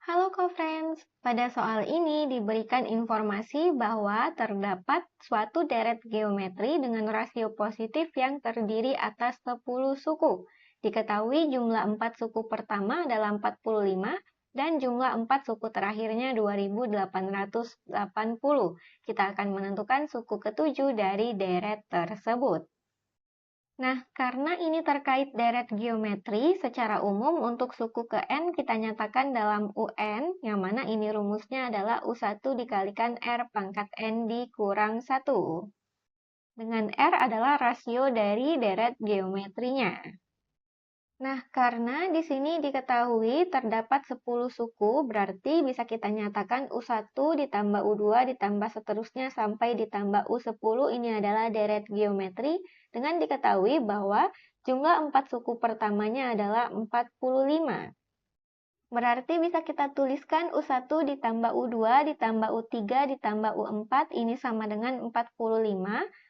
Halo co-friends, pada soal ini diberikan informasi bahwa terdapat suatu deret geometri dengan rasio positif yang terdiri atas 10 suku. Diketahui jumlah 4 suku pertama adalah 45 dan jumlah 4 suku terakhirnya 2880. Kita akan menentukan suku ketujuh dari deret tersebut. Nah, karena ini terkait deret geometri, secara umum untuk suku ke N kita nyatakan dalam UN, yang mana ini rumusnya adalah U1 dikalikan R pangkat N dikurang 1. Dengan R adalah rasio dari deret geometrinya. Nah, karena di sini diketahui terdapat 10 suku, berarti bisa kita nyatakan U1 ditambah U2 ditambah seterusnya sampai ditambah U10 ini adalah deret geometri dengan diketahui bahwa jumlah 4 suku pertamanya adalah 45. Berarti bisa kita tuliskan U1 ditambah U2 ditambah U3 ditambah U4 ini sama dengan 45.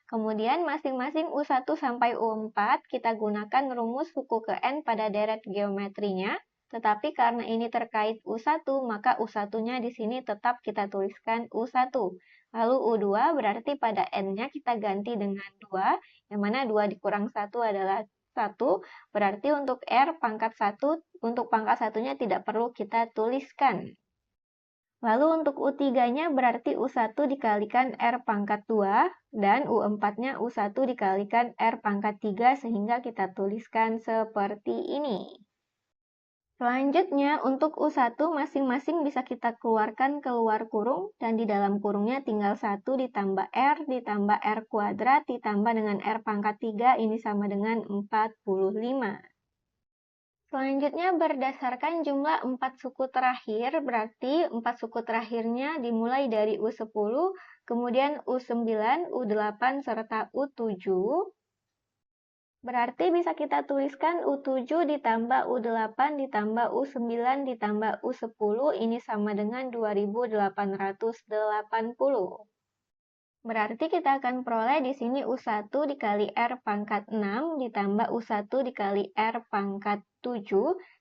Kemudian masing-masing U1 sampai U4 kita gunakan rumus suku ke N pada deret geometrinya. Tetapi karena ini terkait U1, maka U1-nya di sini tetap kita tuliskan U1. Lalu U2 berarti pada N-nya kita ganti dengan 2, yang mana 2 dikurang 1 adalah 1, berarti untuk R pangkat 1, untuk pangkat satunya tidak perlu kita tuliskan. Lalu untuk U3-nya berarti U1 dikalikan R pangkat 2, dan U4-nya U1 dikalikan R pangkat 3, sehingga kita tuliskan seperti ini. Selanjutnya, untuk U1 masing-masing bisa kita keluarkan keluar kurung, dan di dalam kurungnya tinggal 1 ditambah R ditambah R kuadrat ditambah dengan R pangkat 3, ini sama dengan 45. Selanjutnya, berdasarkan jumlah 4 suku terakhir, berarti 4 suku terakhirnya dimulai dari U10, kemudian U9, U8, serta U7. Berarti bisa kita tuliskan U7 ditambah U8 ditambah U9 ditambah U10, ini sama dengan 2880. Berarti kita akan peroleh di sini U1 dikali R pangkat 6 ditambah U1 dikali R pangkat 7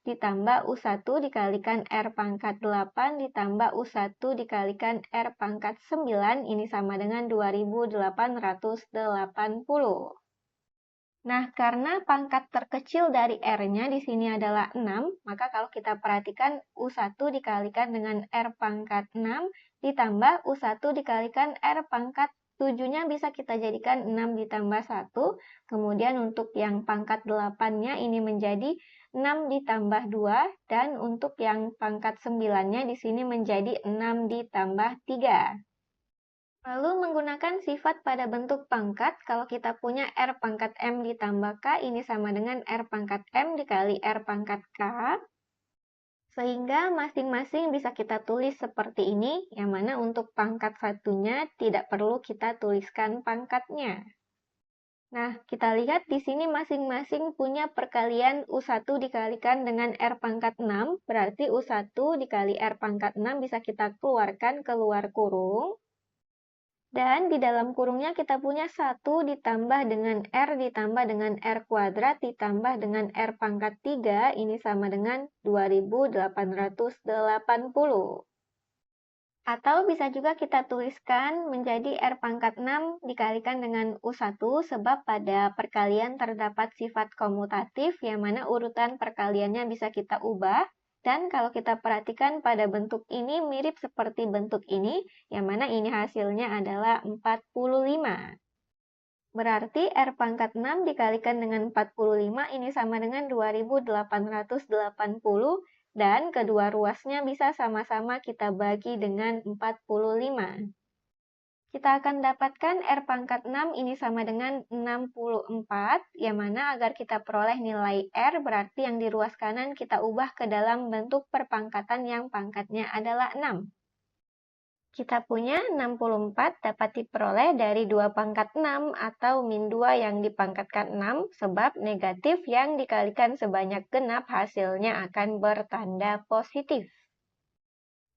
ditambah U1 dikalikan R pangkat 8 ditambah U1 dikalikan R pangkat 9, ini sama dengan 2880. Nah, karena pangkat terkecil dari R-nya di sini adalah 6, maka kalau kita perhatikan U1 dikalikan dengan R pangkat 6 ditambah U1 dikalikan R pangkat 7-nya bisa kita jadikan 6 ditambah 1. Kemudian untuk yang pangkat 8-nya ini menjadi 6 ditambah 2, dan untuk yang pangkat 9-nya di sini menjadi 6 ditambah 3. Lalu menggunakan sifat pada bentuk pangkat, kalau kita punya R pangkat M ditambah K, ini sama dengan R pangkat M dikali R pangkat K. Sehingga masing-masing bisa kita tulis seperti ini, yang mana untuk pangkat satunya tidak perlu kita tuliskan pangkatnya. Nah, kita lihat di sini masing-masing punya perkalian U1 dikalikan dengan R pangkat 6, berarti U1 dikali R pangkat 6 bisa kita keluarkan keluar kurung. Dan di dalam kurungnya kita punya 1 ditambah dengan R ditambah dengan R kuadrat ditambah dengan R pangkat 3, ini sama dengan 2880. Atau bisa juga kita tuliskan menjadi R pangkat 6 dikalikan dengan U1, sebab pada perkalian terdapat sifat komutatif yang mana urutan perkaliannya bisa kita ubah. Dan kalau kita perhatikan pada bentuk ini mirip seperti bentuk ini, yang mana ini hasilnya adalah 45. Berarti R pangkat 6 dikalikan dengan 45 ini sama dengan 2880, dan kedua ruasnya bisa sama-sama kita bagi dengan 45. Kita akan dapatkan R pangkat 6 ini sama dengan 64, yang mana agar kita peroleh nilai R, berarti yang di ruas kanan kita ubah ke dalam bentuk perpangkatan yang pangkatnya adalah 6. Kita punya 64 dapat diperoleh dari 2 pangkat 6 atau min 2 yang dipangkatkan 6, sebab negatif yang dikalikan sebanyak genap hasilnya akan bertanda positif.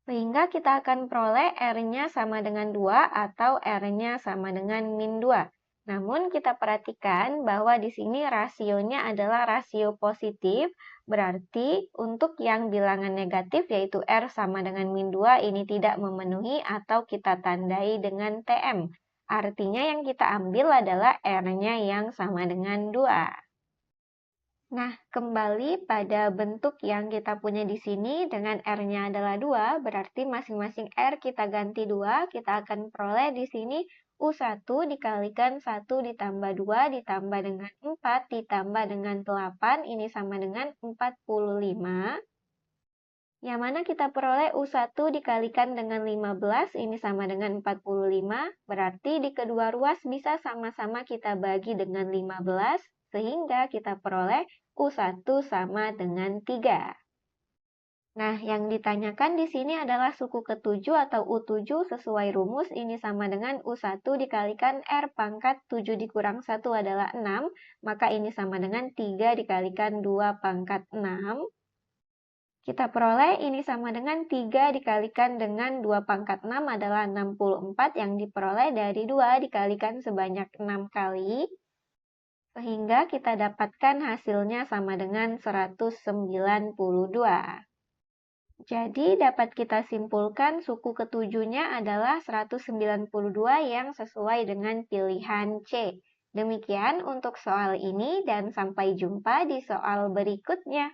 Sehingga kita akan peroleh R-nya sama dengan 2 atau R-nya sama dengan min 2. Namun kita perhatikan bahwa di sini rasionya adalah rasio positif, berarti untuk yang bilangan negatif yaitu R sama dengan min 2 ini tidak memenuhi atau kita tandai dengan TM. Artinya yang kita ambil adalah R-nya yang sama dengan 2. Nah, kembali pada bentuk yang kita punya di sini dengan R-nya adalah 2, berarti masing-masing R kita ganti 2, kita akan peroleh di sini U1 dikalikan 1 ditambah 2 ditambah dengan 4 ditambah dengan 8, ini sama dengan 45. Yang mana kita peroleh U1 dikalikan dengan 15, ini sama dengan 45, berarti di kedua ruas bisa sama-sama kita bagi dengan 15, sehingga kita peroleh U1 sama dengan 3. Nah, yang ditanyakan di sini adalah suku ketujuh atau U7 sesuai rumus ini sama dengan U1 dikalikan R pangkat 7 dikurang 1 adalah 6, maka ini sama dengan 3 dikalikan 2 pangkat 6. Kita peroleh ini sama dengan 3 dikalikan dengan 2 pangkat 6 adalah 64 yang diperoleh dari 2 dikalikan sebanyak 6 kali. Sehingga kita dapatkan hasilnya sama dengan 192. Jadi dapat kita simpulkan suku ketujuhnya adalah 192 yang sesuai dengan pilihan C. Demikian untuk soal ini dan sampai jumpa di soal berikutnya.